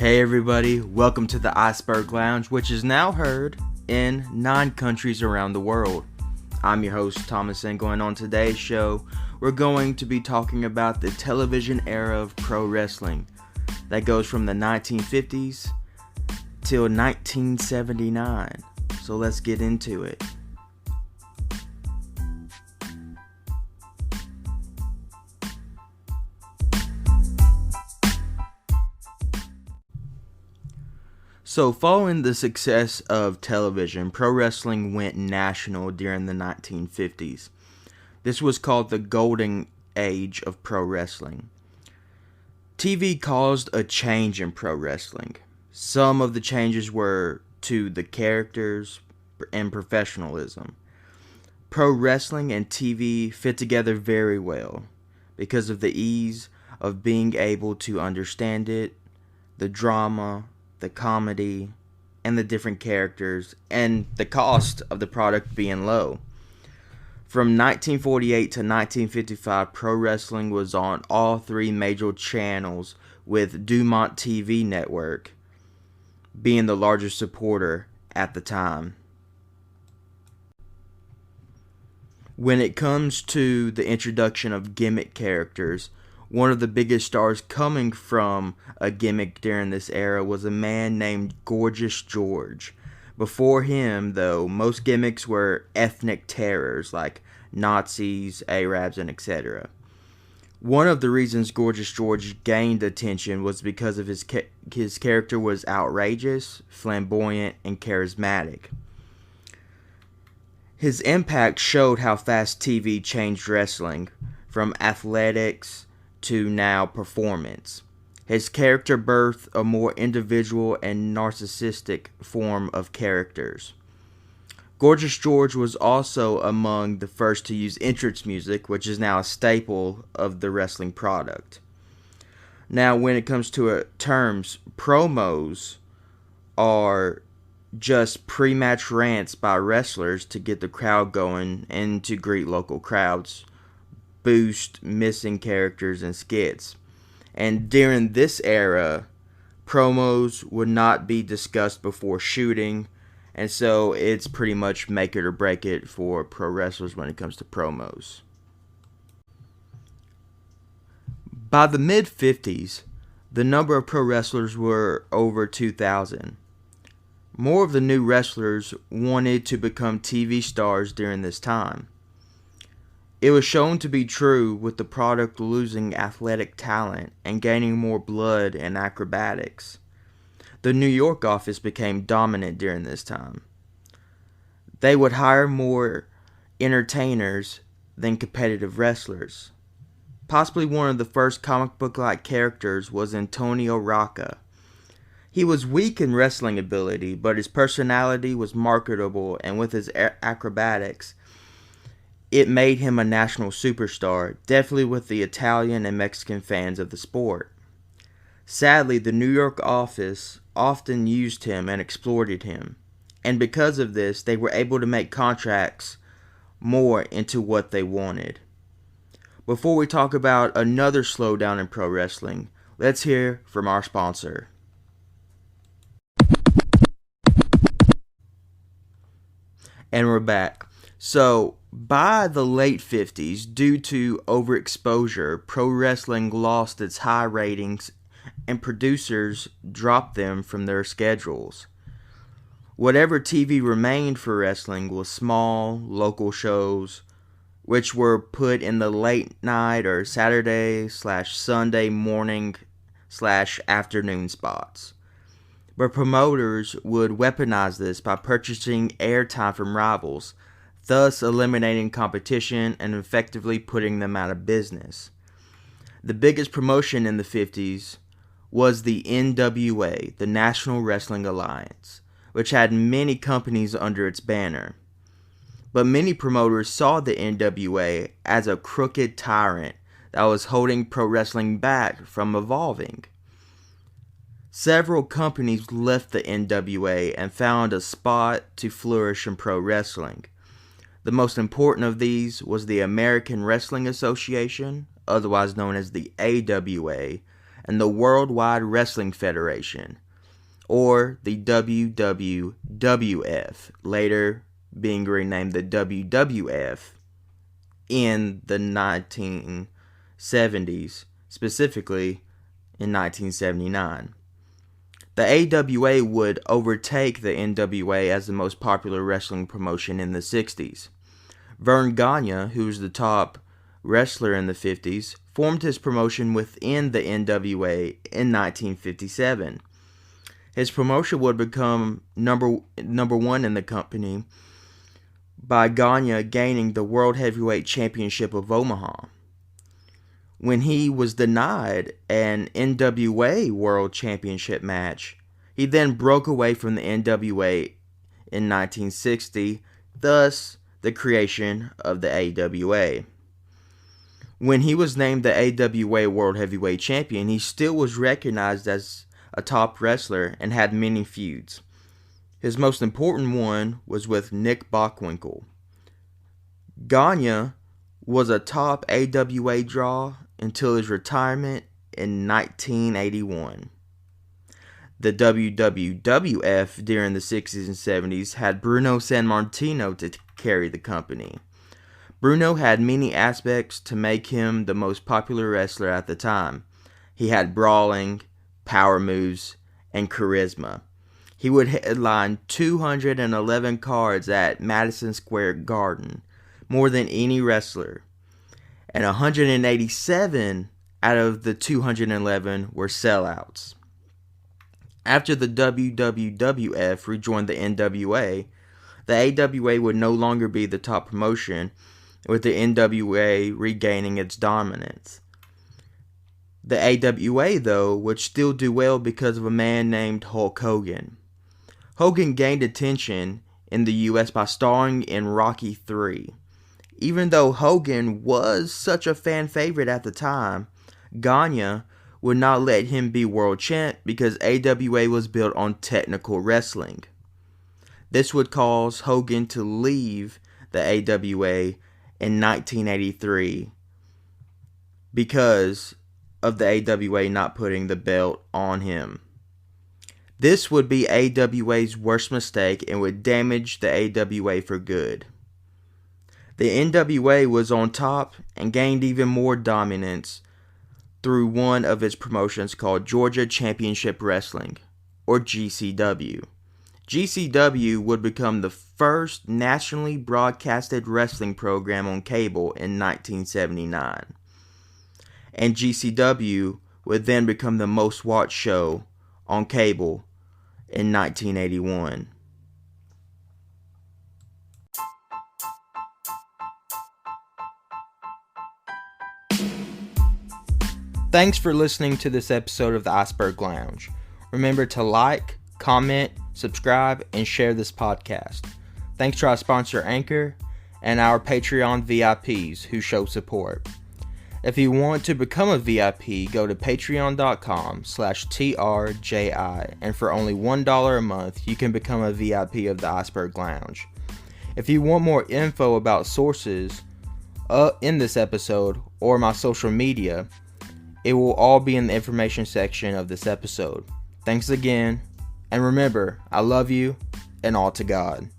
Hey everybody, welcome to the Iceberg Lounge, which is now heard in 9 countries around the world. I'm your host, Thomas Engel, and on today's show, we're going to be talking about the television era of pro wrestling that goes from the 1950s till 1979. So let's get into it. So, following the success of television, pro wrestling went national during the 1950s. This was called the golden age of pro wrestling. TV caused a change in pro wrestling. Some of the changes were to the characters and professionalism. Pro wrestling and TV fit together very well because of the ease of being able to understand it, the drama, the comedy, and the different characters, and the cost of the product being low. From 1948 to 1955, pro wrestling was on all 3 major channels, with Dumont TV network being the largest supporter at the time. When it comes to the introduction of gimmick characters, one of the biggest stars coming from a gimmick during this era was a man named Gorgeous George. Before him, though, most gimmicks were ethnic terrors like Nazis, Arabs, and etc. One of the reasons Gorgeous George gained attention was because of his character was outrageous, flamboyant, and charismatic. His impact showed how fast TV changed wrestling, from athletics to now performance. His character birthed a more individual and narcissistic form of characters. Gorgeous George was also among the first to use entrance music, which is now a staple of the wrestling product. Now, when it comes to terms, promos are just pre-match rants by wrestlers to get the crowd going and to greet local crowds, boost missing characters and skits. And during this era, promos would not be discussed before shooting, and so it's pretty much make it or break it for pro wrestlers when it comes to promos. By the mid-50s, the number of pro wrestlers were over 2,000. More of the new wrestlers wanted to become TV stars during this time. It was shown to be true, with the product losing athletic talent and gaining more blood and acrobatics. The New York office became dominant during this time. They would hire more entertainers than competitive wrestlers. Possibly one of the first comic book-like characters was Antonio Rocca. He was weak in wrestling ability, but his personality was marketable, and with his acrobatics, it made him a national superstar, definitely with the Italian and Mexican fans of the sport. Sadly, the New York office often used him and exploited him, and because of this, they were able to make contracts more into what they wanted. Before we talk about another slowdown in pro wrestling, let's hear from our sponsor. And we're back. So, by the late 50s, due to overexposure, pro wrestling lost its high ratings and producers dropped them from their schedules. Whatever TV remained for wrestling was small, local shows, which were put in the late night or Saturday/Sunday morning/afternoon spots. But promoters would weaponize this by purchasing airtime from rivals, thus eliminating competition and effectively putting them out of business. The biggest promotion in the 50s was the NWA, the National Wrestling Alliance, which had many companies under its banner. But many promoters saw the NWA as a crooked tyrant that was holding pro wrestling back from evolving. Several companies left the NWA and found a spot to flourish in pro wrestling. The most important of these was the American Wrestling Association, otherwise known as the AWA, and the Worldwide Wrestling Federation, or the WWF, later being renamed the WWF in the 1970s, specifically in 1979. The AWA would overtake the NWA as the most popular wrestling promotion in the 60s. Verne Gagne, who was the top wrestler in the 50s, formed his promotion within the NWA in 1957. His promotion would become number one in the company by Gagne gaining the World Heavyweight Championship of Omaha. When he was denied an NWA World Championship match, he then broke away from the NWA in 1960, thus the creation of the AWA. When he was named the AWA World Heavyweight Champion, he still was recognized as a top wrestler and had many feuds. His most important one was with Nick Bockwinkel. Gagne was a top AWA draw until his retirement in 1981. The WWF during the 60s and 70s had Bruno Sammartino to carry the company. Bruno had many aspects to make him the most popular wrestler at the time. He had brawling, power moves, and charisma. He would headline 211 cards at Madison Square Garden, more than any wrestler. And 187 out of the 211 were sellouts. After the WWF rejoined the NWA, the AWA would no longer be the top promotion, with the NWA regaining its dominance. The AWA, though, would still do well because of a man named Hulk Hogan. Hogan gained attention in the US by starring in Rocky III. Even though Hogan was such a fan favorite at the time, Gagne would not let him be world champ because AWA was built on technical wrestling. This would cause Hogan to leave the AWA in 1983 because of the AWA not putting the belt on him. This would be AWA's worst mistake and would damage the AWA for good. The NWA was on top and gained even more dominance through one of its promotions called Georgia Championship Wrestling, or GCW. GCW would become the first nationally broadcasted wrestling program on cable in 1979. And GCW would then become the most watched show on cable in 1981. Thanks for listening to this episode of the Iceberg Lounge. Remember to like, comment, subscribe, and share this podcast. Thanks to our sponsor Anchor and our Patreon VIPs who show support. If you want to become a VIP, go to patreon.com/TRJI, and for only $1 a month, you can become a VIP of the Iceberg Lounge. If you want more info about sources in this episode or my social media, it will all be in the information section of this episode. Thanks again, and remember, I love you, and all to God.